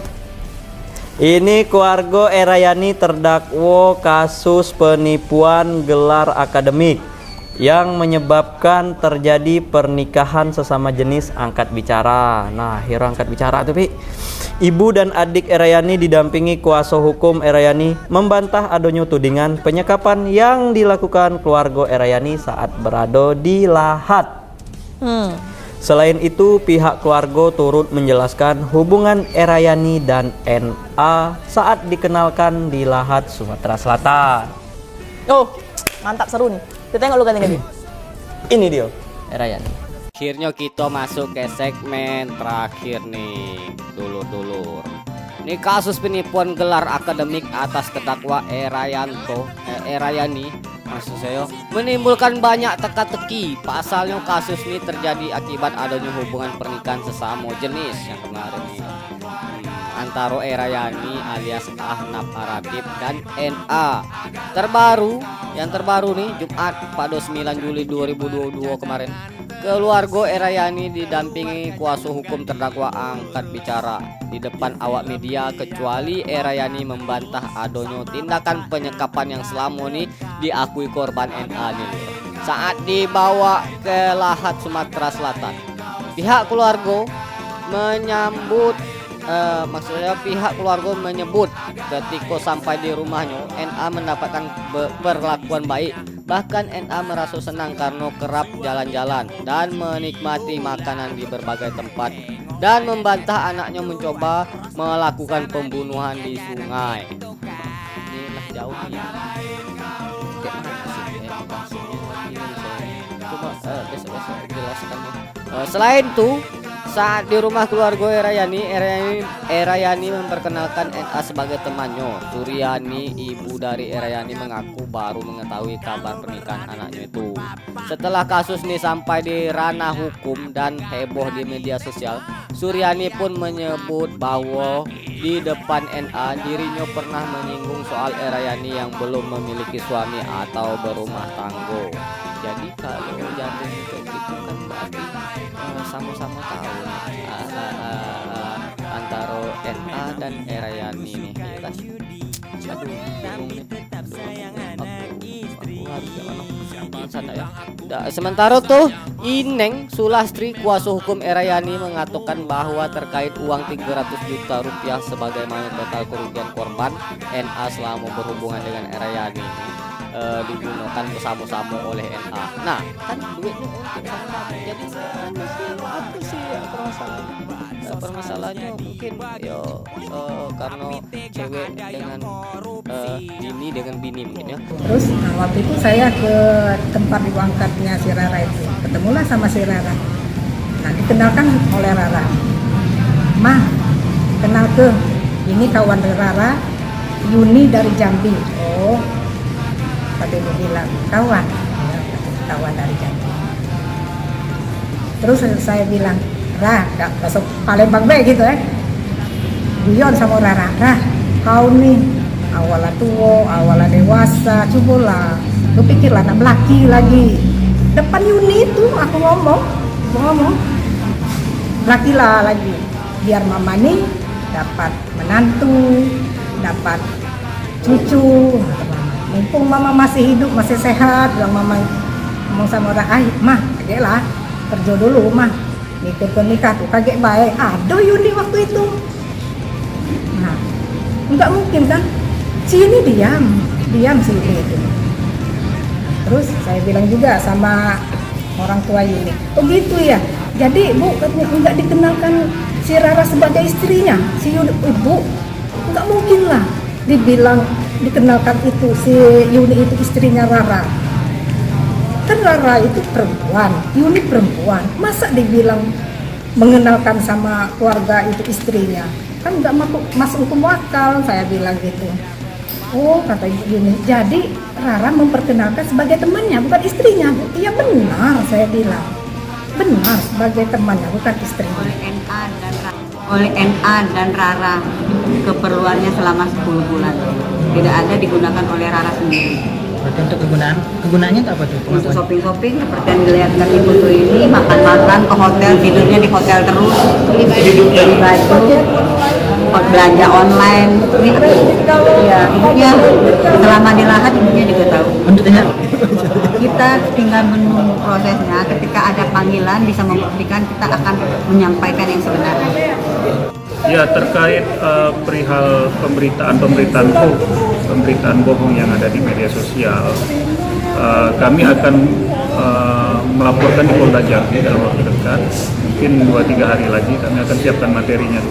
Ini keluarga Erayani terdakwa kasus penipuan gelar akademik yang menyebabkan terjadi pernikahan sesama jenis angkat bicara. Nah, hero angkat bicara tuh, Pi. Ibu dan adik Erayani didampingi kuasa hukum Erayani membantah adanya tudingan penyekapan yang dilakukan keluarga Erayani saat berada di Lahat. Selain itu, pihak keluarga turut menjelaskan hubungan Erayani dan NA saat dikenalkan di Lahat, Sumatera Selatan. Oh, mantap seru nih. Kita tengok lu ganti-ganti. Ini dia, Erayani. Akhirnya kita masuk ke segmen terakhir nih, dulur-dulur. Ini kasus penipuan gelar akademik atas terdakwa Erayani, maksud saya, menimbulkan banyak teka-teki. Pasalnya kasus ini terjadi akibat adanya hubungan pernikahan sesama jenis yang kemarin nih. Antara Erayani alias Ahnaf Aragib dan NA. Yang terbaru nih Jumat pada 9 Juli 2022 kemarin. Keluarga Erayani didampingi kuasa hukum terdakwa angkat bicara di depan awak media, kecuali Erayani membantah adanya tindakan penyekapan yang selama ini diakui korban NA nih saat dibawa ke Lahat, Sumatera Selatan. Pihak keluarga menyebut ketika sampai di rumahnya NA mendapatkan perlakuan baik. Bahkan NA merasa senang karena kerap jalan-jalan dan menikmati makanan di berbagai tempat, dan membantah anaknya mencoba melakukan pembunuhan di sungai. Inilah jauh ya. Coba besok-besok jelaskan ya. Selain itu, saat di rumah keluarga Erayani memperkenalkan NA sebagai temannya. Suryani, ibu dari Erayani, mengaku baru mengetahui kabar pernikahan anaknya itu setelah kasus ini sampai di ranah hukum dan heboh di media sosial. Suryani pun menyebut bahwa di depan NA dirinya pernah menyinggung soal Erayani yang belum memiliki suami atau berumah tangga. Jadi kalau jantung kayak gitu kan berarti sama-sama tahu antara NA dan Erayani nih ya kan. Aduh, bingung nih. Aku harus gimana? Sana ya. Sementara tuh Ineng Sulastri, kuasa hukum Erayani, mengatakan bahwa terkait uang 300 juta rupiah sebagaimana total kerugian korban NA selama berhubungan dengan Erayani digunakan bersama-sama oleh NA. Nah, kan duitnya untuk sama-sama. Jadi apa sih permasalahannya mungkin ya karena cewek dengan bini dengan bini mungkin ya. Terus waktu itu saya ke tempat diangkatnya si Rara itu, ketemulah sama si Rara. Nah, dikenalkan oleh Rara. Mah, kenal ke ini kawan Rara, Yuni dari Jambi. Oh, tadi dia bilang kawan dari Jambi. Terus saya bilang, Rah, masuk Palembang be gitu guyon sama Rara. Rah, kau nih awalnya tua, awalnya dewasa, cobalah lu pikirlah anak laki lagi. Depan Yuni itu aku ngomong laki lah lagi, biar mama nih dapat menantu, dapat cucu. Mumpung mama masih hidup, masih sehat, bilang mama ngomong sama Rara, mah kaget lah, kerja dulu mah, nikah tuh kaget baik. Aduh Yuni waktu itu. Nah, enggak mungkin kan, si ini diam si Yuni itu. Terus saya bilang juga sama orang tua Yuni, oh gitu ya, jadi bu enggak dikenalkan si Rara sebagai istrinya, si Yuni ibu, nggak mungkin lah dibilang dikenalkan itu si Yuni itu istrinya Rara. Kan Rara itu perempuan, Yuni perempuan, masa dibilang mengenalkan sama keluarga itu istrinya? Kan nggak masuk hukum akal, saya bilang gitu. Oh, kata Ibu Yuni, jadi Rara memperkenalkan sebagai temannya, bukan istrinya, Bu. Iya benar, saya bilang. Benar, sebagai temannya, bukan istrinya. Oleh NA dan Rara, keperluannya selama 10 bulan. Tidak ada digunakan oleh Rara sendiri. Berarti untuk kegunaannya itu apa tuh? Untuk shopping-shopping, seperti yang dilihatkan Ibu tuh ini, makan-makan, ke hotel, tidurnya di hotel terus, beli baju, belanja online. Ini ya, ibunya selama di Lahat ibunya juga tahu. Kita tinggal menunggu prosesnya. Ketika ada panggilan bisa membuktikan, kita akan menyampaikan yang sebenarnya. Ya, terkait perihal pemberitaan bohong yang ada di media sosial, kami akan melaporkan di Polda Jambi dalam waktu dekat, mungkin 2-3 hari lagi kami akan siapkan materinya.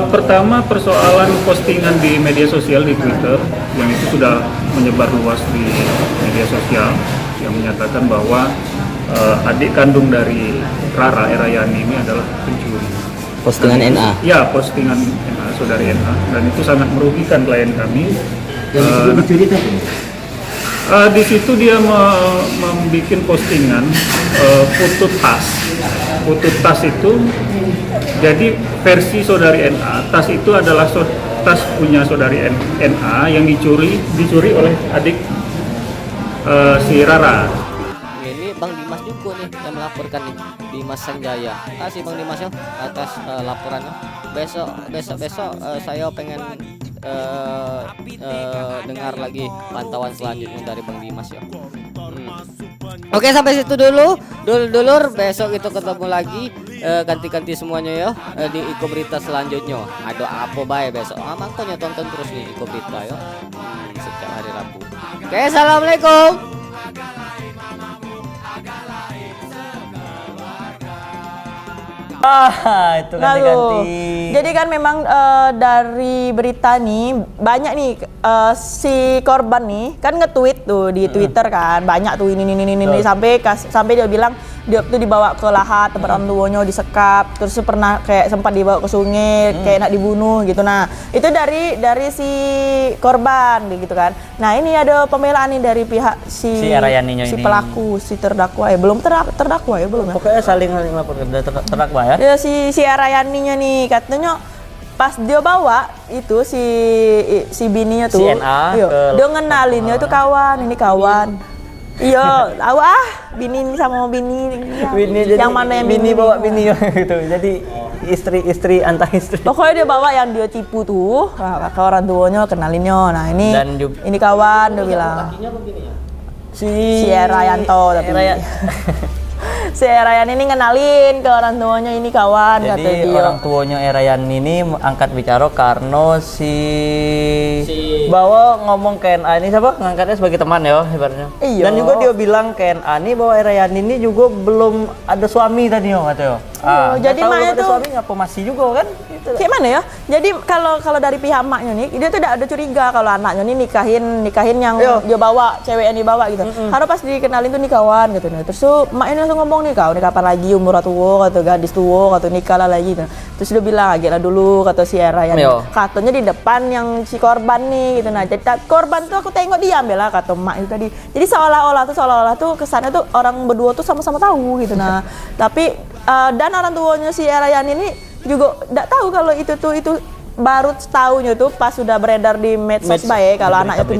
Pertama, persoalan postingan di media sosial di Twitter yang itu sudah menyebar luas di media sosial yang menyatakan bahwa adik kandung dari Rara, Erayani ini adalah pencuri. Postingan NA. Ya, postingan NA, saudari NA, dan itu sangat merugikan klien kami. Di situ dia membuat postingan foto tas. Foto tas itu jadi versi saudari NA. Tas itu adalah tas punya saudari NA yang dicuri oleh adik si Rara. Ini Bang Dimas juga nih yang melaporkan nih, Dimas Sanjaya. Kasih Bang Dimas ya atas laporannya. Besok saya pengen dengar lagi pantauan selanjutnya dari Bang Dimas ya. Oke, sampai situ dulu dulur, besok kita ketemu lagi ganti-ganti semuanya ya di Iko Berita selanjutnya. Ada apa bae besok? Makanya tonton terus nih Iko Berita ya setiap hari Rabu. Oke, assalamualaikum. Itu ganti-ganti. Jadi kan memang dari berita nih banyak nih si korban nih kan nge-tweet tuh di Twitter kan, banyak tuh ini sampai dia bilang dia tuh dibawa ke Lahat tempat orang tuanya disekap, terus pernah kayak sempat dibawa ke sungai kayak nak dibunuh gitu. Nah, itu dari si korban gitu kan. Nah, ini ada pembelaan nih dari pihak si Erayaninya si ini. pelaku, si terdakwa ya. Belum terdakwa ya, belum ya. Pokoknya saling melaporkan terdakwa ya. Ya si Erayaninya nih katanya pas dia bawa itu si bininya tuh, si NA dia ngenalinnya tuh kawan, ini kawan. Iya, tahu bini sama bini. Ya. Bini yang mana yang bini bawa bini gitu. Jadi istri antar istri. Pokoknya dia bawa yang dia tipu tuh ke orang tuanya, kenalinnya. Nah, ini kawan dia bilang. Si Erayanto tapi. Si Erayan ini ngenalin ke orang tuanya, ini kawan. Jadi kata dia. orang tuanya Erayan ini angkat bicara karena si bahwa ngomong ke NA ini siapa ngangkatnya sebagai teman ya ibaratnya. Iya. Dan juga dia bilang ke NA ini bahwa Erayan ini juga belum ada suami tadi yo katanya. Jadi maknya tuh suami ngapa masih juga kan? Gitu. Kayak mana ya? Jadi kalau dari pihak maknya nih, dia tuh tidak ada curiga kalau anaknya nih nikahin yang dia bawa, cewek yang dibawa gitu. Karena pas dikenalin tuh nih kawan gitu. Terus tuh maknya langsung ngomong nih kau nih kapan lagi umur tua kata gadis tua kata nikah lah lagi gitu. Terus dia bilang agak lah dulu kata si Era yang katanya di depan yang si korban nih gitu. Nah jadi korban tuh aku tengok dia ambil lah kata mak itu tadi. Jadi seolah-olah tuh kesannya tuh orang berdua tuh sama-sama tahu gitu. Nah tapi dan orang tuanya si Era ini juga tidak tahu kalau itu baru tahunya tuh pas sudah beredar di medsos baik kalau anaknya tuh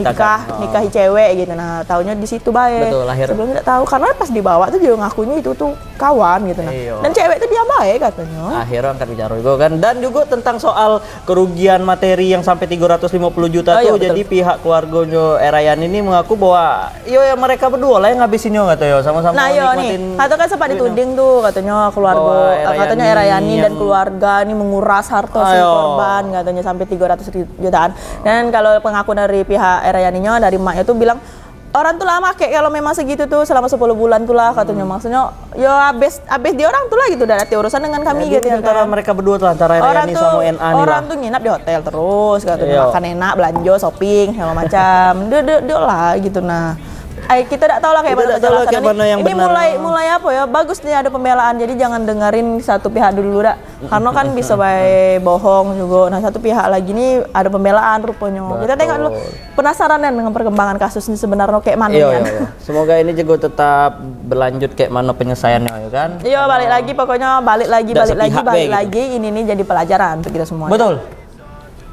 nikahi cewek gitu. Nah tahunya di situ baik. Sebelumnya tidak tahu karena pas dibawa tuh dia ngakunya itu tuh kawan gitu. Nah dan cewek tuh dia baik katanya. Akhirnya angkat bicara juga kan. Dan juga tentang soal kerugian materi yang sampai 350 juta tuh. Jadi pihak keluarganya Erayan ini mengaku bahwa ya mereka berdua lah yang ngabisinnya katanya sama-sama. Nah yo nih kata kan sempat dituding tuh katanya keluarga katanya Erayani dan keluarga ini menguras harta si korban katanya sampai 300 jutaan. Dan kalau pengakuan dari pihak Erayaninya dari maknya tuh bilang orang tuh lama kayak kalau memang segitu tuh selama 10 bulan tuh lah katanya maksudnya ya habis dia orang tuh lah gitu udah ada urusan dengan kami Jadi gitu ya antara kan. mereka berdua tuh antara Orang Rayani tuh sama NA nih orang lah. tuh nginap di hotel terus katanya Iya. makan enak belanja shopping segala macam dia lah gitu nah. Kita tidak tahu lah kayak Kita mana tidak tahu lah kayak kejelasan mana yang ini benar. mulai apa ya bagus nih ada pembelaan jadi jangan dengerin satu pihak dulu dah karena kan bisa baik bohong juga nah satu pihak lagi nih ada pembelaan rupanya kita tengok dulu penasaran kan dengan perkembangan kasus ini sebenarnya kayak mana Iya, kan iya, iya. Semoga ini juga tetap berlanjut kayak mana penyelesaiannya ya kan. iya balik lagi pokoknya balik Tidak sepihak be, gitu. lagi ini nih jadi pelajaran untuk kita semua Betul.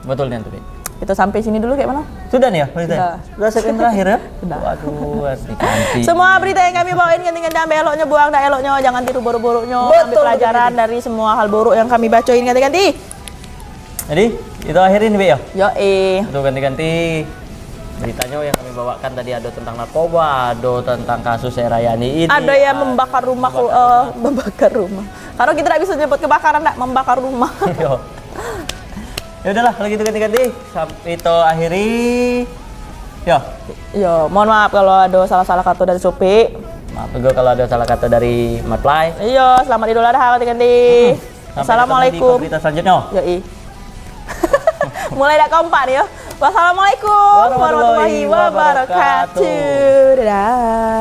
Betul nih Antubi. kita sampai sini dulu kayak mana Sudah nih ya berita. Sudah. Sudah segmen terakhir ya. Sudah. Waduh, asli kanti. semua berita yang kami bawain ganti-ganti ambil eloknya buang dah eloknya jangan tiru buruk-buruknya ambil pelajaran dari semua hal buruk yang kami bacoin ganti-ganti Jadi itu akhirin Be ya. yo Itu ganti-ganti beritanya yang kami bawakan tadi ada tentang narkoba, ada tentang kasus Rayani ini. ada yang membakar rumah membakar rumah karena kita tidak bisa nyebut kebakaran enggak membakar rumah Yo. Ya udahlah kalau gitu ganti-ganti sampai itu akhiri. Ya. yo mohon maaf kalau ada salah-salah kata dari Sopi Maaf juga kalau ada salah kata dari Matfly. iya selamat Idul Adha ganti-ganti Sampai assalamualaikum ketemu di berita selanjutnya. yoi mulai dak kompak nih ya wassalamualaikum warahmatullahi wabarakatuh dadah